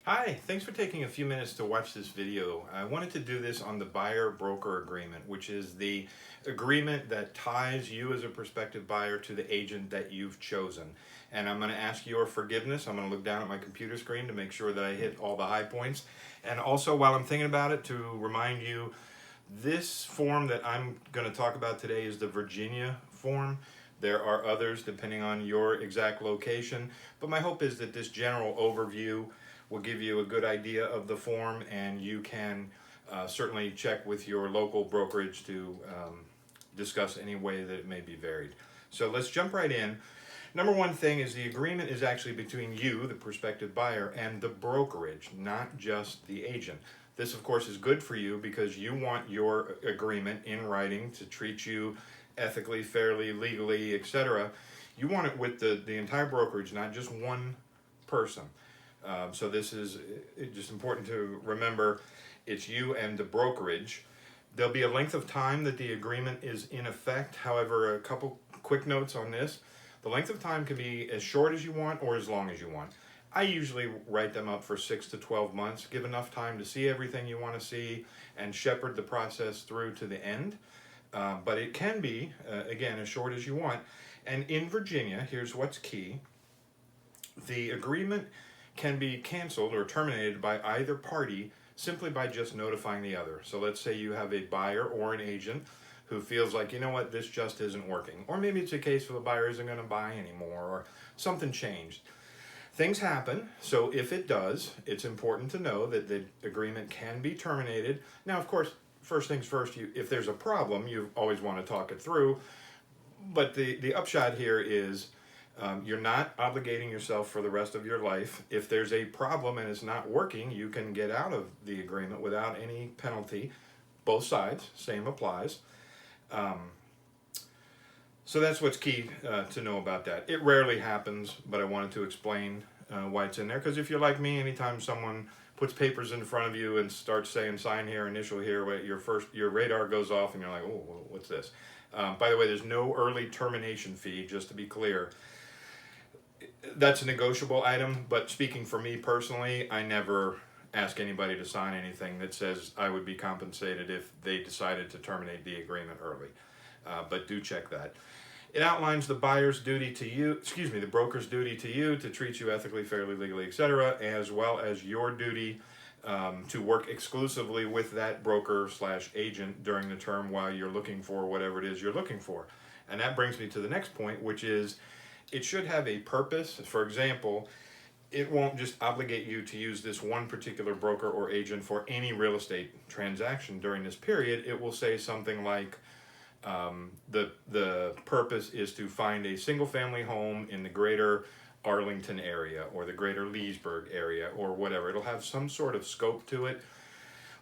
Hi, thanks for taking a few minutes to watch this video. I wanted to do this on the buyer-broker agreement, which is the agreement that ties you as a prospective buyer to the agent that you've chosen. And I'm going to ask your forgiveness. I'm going to look down at my computer screen to make sure that I hit all the high points. And also, while I'm thinking about it, to remind you, this form that I'm going to talk about today is the Virginia form. There are others depending on your exact location, but my hope is that this general overview will give you a good idea of the form, and you can certainly check with your local brokerage to discuss any way that it may be varied. So let's jump right in. Number one thing is the agreement is actually between you, the prospective buyer, and the brokerage, not just the agent. This, of course, is good for you because you want your agreement in writing to treat you ethically, fairly, legally, etc. You want it with the entire brokerage, not just one person. So this is just important to remember. It's you and the brokerage. There'll be a length of time that the agreement is in effect. However, a couple quick notes on this. The length of time can be as short as you want or as long as you want. I usually write them up for 6 to 12 months. Give enough time to see everything you want to see and shepherd the process through to the end. But it can be, again, as short as you want. And in Virginia, here's what's key. The agreement can be canceled or terminated by either party simply by just notifying the other. So let's say you have a buyer or an agent who feels like, you know what, this just isn't working. Or maybe it's a case where the buyer isn't going to buy anymore or something changed. Things happen, so if it does, it's important to know that the agreement can be terminated. Now, of course, first things first, if there's a problem, you always want to talk it through. But the upshot here is you're not obligating yourself for the rest of your life. If there's a problem and it's not working, you can get out of the agreement without any penalty. Both sides, same applies. So that's what's key to know about that. It rarely happens, but I wanted to explain why it's in there. Because if you're like me, anytime someone puts papers in front of you and starts saying sign here, initial here, your radar goes off and you're like, oh, what's this? By the way, there's no early termination fee, just to be clear. That's a negotiable item, but speaking for me personally, I never ask anybody to sign anything that says I would be compensated if they decided to terminate the agreement early. But do check that. It outlines the buyer's duty to you, the broker's duty to you to treat you ethically, fairly, legally, etc., as well as your duty to work exclusively with that broker / agent during the term while you're looking for whatever it is you're looking for. And that brings me to the next point, which is it should have a purpose. For example, it won't just obligate you to use this one particular broker or agent for any real estate transaction during this period. It will say something like the purpose is to find a single family home in the greater Arlington area or the greater Leesburg area or whatever. It'll have some sort of scope to it.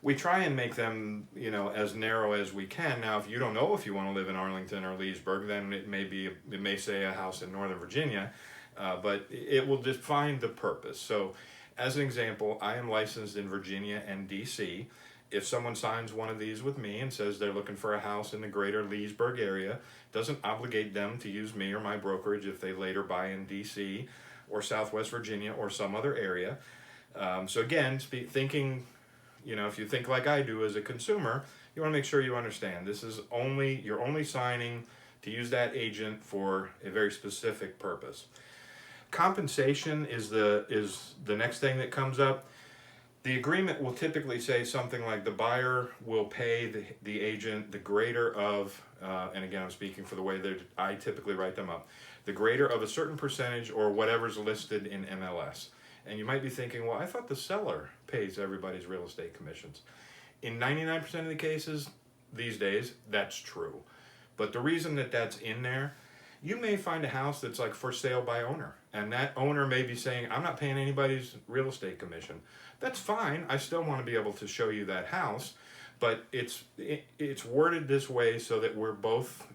We try and make them, as narrow as we can. Now, if you don't know if you want to live in Arlington or Leesburg, then it may say a house in Northern Virginia, but it will define the purpose. So, as an example, I am licensed in Virginia and D.C. If someone signs one of these with me and says they're looking for a house in the greater Leesburg area, it doesn't obligate them to use me or my brokerage if they later buy in D.C. or Southwest Virginia or some other area. So again, thinking, if you think like I do as a consumer, you want to make sure you understand this is you're only signing to use that agent for a very specific purpose. Compensation is the next thing that comes up. The agreement will typically say something like the buyer will pay the agent the greater of, and again I'm speaking for the way that I typically write them up, the greater of a certain percentage or whatever's listed in MLS. And you might be thinking, well, I thought the seller pays everybody's real estate commissions. In 99% of the cases these days, that's true. But the reason that that's in there, you may find a house that's like for sale by owner. And that owner may be saying, I'm not paying anybody's real estate commission. That's fine. I still want to be able to show you that house. But it's worded this way so that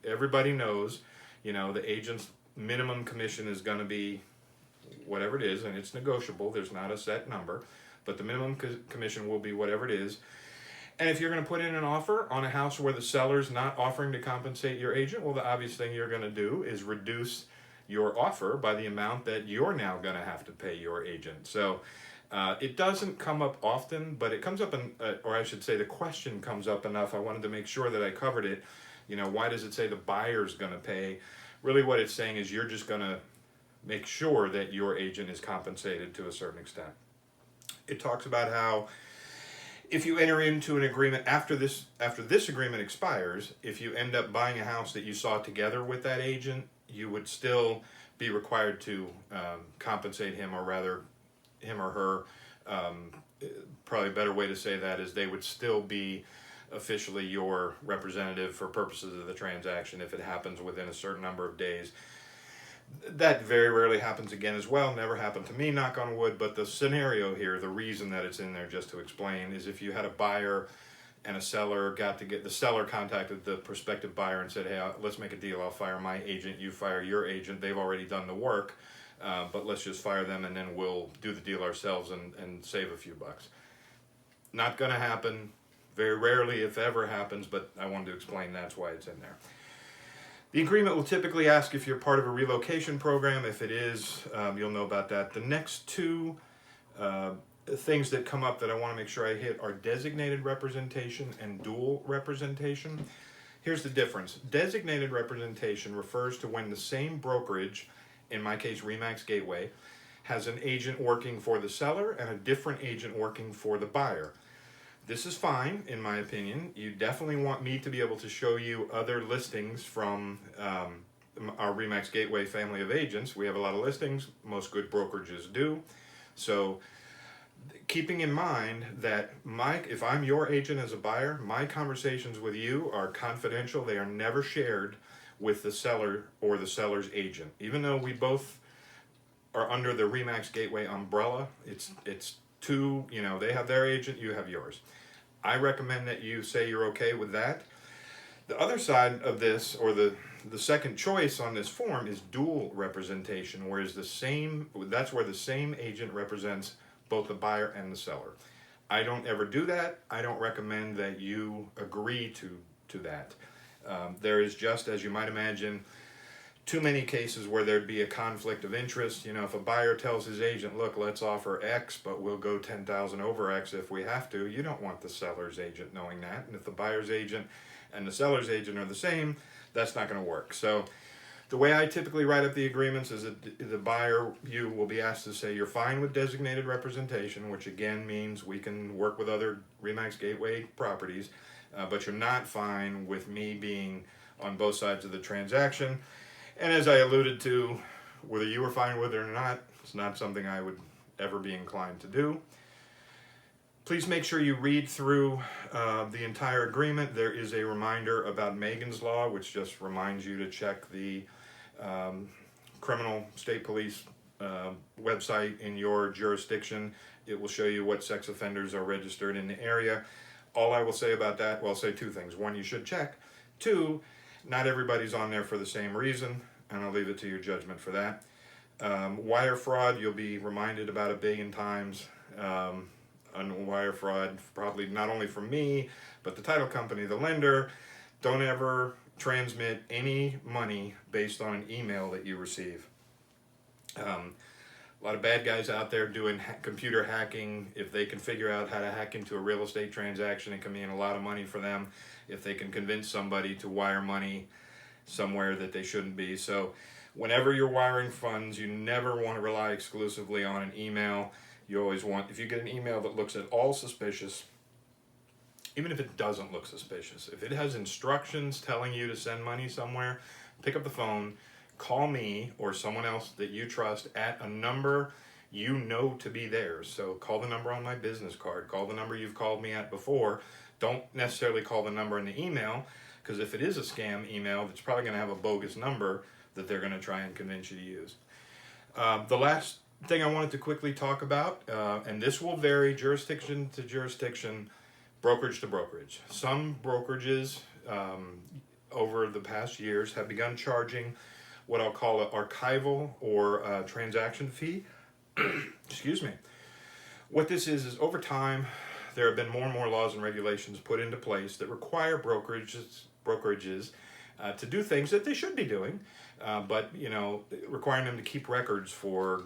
everybody knows, the agent's minimum commission is going to be whatever it is, and it's negotiable. There's not a set number, but the minimum commission will be whatever it is. And if you're going to put in an offer on a house where the seller's not offering to compensate your agent, well, the obvious thing you're going to do is reduce your offer by the amount that you're now going to have to pay your agent. So It doesn't come up often, but it comes up, or I should say the question comes up enough. I wanted to make sure that I covered it. You know, why does it say the buyer's going to pay? Really what it's saying is you're just going to make sure that your agent is compensated to a certain extent. It talks about how if you enter into an agreement after this agreement expires, if you end up buying a house that you saw together with that agent, you would still be required to compensate him, or rather him or her. Probably a better way to say that is they would still be officially your representative for purposes of the transaction if it happens within a certain number of days. That very rarely happens again as well. Never happened to me, knock on wood. But the scenario here, the reason that it's in there, just to explain, is if you had a buyer and a seller the seller contacted the prospective buyer and said, hey, let's make a deal. I'll fire my agent, you fire your agent. They've already done the work, but let's just fire them and then we'll do the deal ourselves and save a few bucks. Not going to happen. Very rarely, if ever, happens, but I wanted to explain that's why it's in there. The agreement will typically ask if you're part of a relocation program. If it is, you'll know about that. The next two things that come up that I want to make sure I hit are designated representation and dual representation. Here's the difference. Designated representation refers to when the same brokerage, in my case RE/MAX Gateway, has an agent working for the seller and a different agent working for the buyer. This is fine, in my opinion. You definitely want me to be able to show you other listings from our RE/MAX Gateway family of agents. We have a lot of listings. Most good brokerages do. So keeping in mind that if I'm your agent as a buyer, my conversations with you are confidential. They are never shared with the seller or the seller's agent. Even though we both are under the RE/MAX Gateway umbrella, it's two, they have their agent, you have yours. I recommend that you say you're okay with that. The other side of this, or the second choice on this form, is dual representation, whereas that's where the same agent represents both the buyer and the seller. I don't ever do that. I don't recommend that you agree to that. There is, just as you might imagine, too many cases where there'd be a conflict of interest. If a buyer tells his agent, look, let's offer X, but we'll go 10,000 over X if we have to, you don't want the seller's agent knowing that. And if the buyer's agent and the seller's agent are the same, that's not going to work. So the way I typically write up the agreements is that the buyer, you will be asked to say you're fine with designated representation, which again means we can work with other RE/MAX Gateway properties, but you're not fine with me being on both sides of the transaction. And as I alluded to, whether you were fine with it or not, it's not something I would ever be inclined to do. Please make sure you read through the entire agreement. There is a reminder about Megan's Law, which just reminds you to check the criminal state police website in your jurisdiction. It will show you what sex offenders are registered in the area. All I will say about that, well, I'll say two things. One, you should check. Two, not everybody's on there for the same reason, and I'll leave it to your judgment for that. Wire fraud, you'll be reminded about 1 billion times. On wire fraud, probably not only from me, but the title company, the lender. Don't ever transmit any money based on an email that you receive. A lot of bad guys out there doing computer hacking. If they can figure out how to hack into a real estate transaction, it can mean a lot of money for them. If they can convince somebody to wire money somewhere that they shouldn't be. So whenever you're wiring funds, you never want to rely exclusively on an email. You always want, if you get an email that looks at all suspicious, even if it doesn't look suspicious, if it has instructions telling you to send money somewhere, pick up the phone, call me or someone else that you trust at a number you know to be theirs. So call the number on my business card, call the number you've called me at before. Don't necessarily call the number in the email, because if it is a scam email, it's probably going to have a bogus number that they're going to try and convince you to use. The last thing I wanted to quickly talk about, and this will vary jurisdiction to jurisdiction, brokerage to brokerage. Some brokerages over the past years have begun charging what I'll call an archival or transaction fee. Excuse me. What this is over time, there have been more and more laws and regulations put into place that require brokerages to do things that they should be doing, but requiring them to keep records for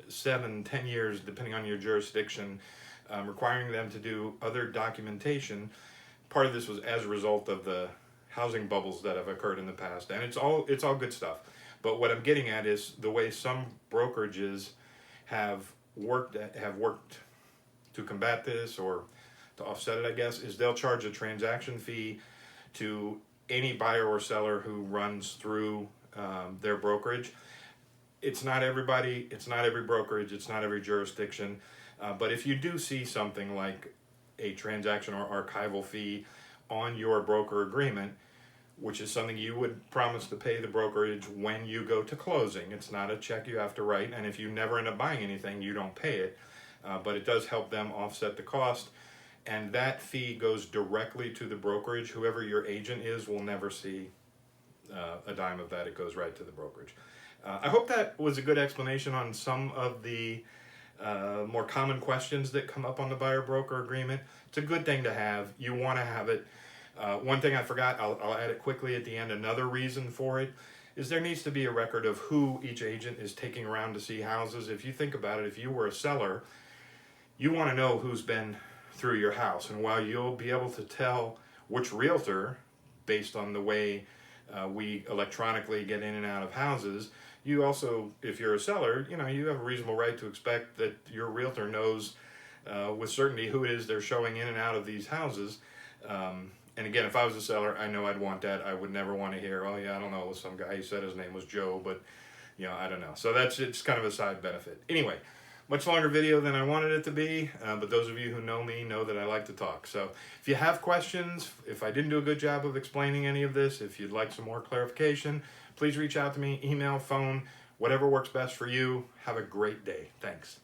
7, 10 years, depending on your jurisdiction, requiring them to do other documentation. Part of this was as a result of the housing bubbles that have occurred in the past, and it's all good stuff. But what I'm getting at is the way some brokerages have worked to combat this, or to offset it, I guess, is they'll charge a transaction fee to any buyer or seller who runs through their brokerage. It's not everybody, it's not every brokerage, it's not every jurisdiction, but if you do see something like a transaction or archival fee on your broker agreement, which is something you would promise to pay the brokerage when you go to closing. It's not a check you have to write, and if you never end up buying anything, you don't pay it, but it does help them offset the cost, and that fee goes directly to the brokerage. Whoever your agent is will never see a dime of that. It goes right to the brokerage. I hope that was a good explanation on some of the more common questions that come up on the buyer-broker agreement. It's a good thing to have. You want to have it. One thing I forgot, I'll add it quickly at the end. Another reason for it is there needs to be a record of who each agent is taking around to see houses. If you think about it, if you were a seller, you want to know who's been through your house. And while you'll be able to tell which realtor, based on the way we electronically get in and out of houses, you also, if you're a seller, you have a reasonable right to expect that your realtor knows with certainty who it is they're showing in and out of these houses. And again, if I was a seller, I know I'd want that. I would never want to hear, oh yeah, I don't know, some guy, he said his name was Joe, but I don't know. So it's kind of a side benefit. Anyway, much longer video than I wanted it to be, but those of you who know me know that I like to talk. So if you have questions, if I didn't do a good job of explaining any of this, if you'd like some more clarification, please reach out to me, email, phone, whatever works best for you. Have a great day. Thanks.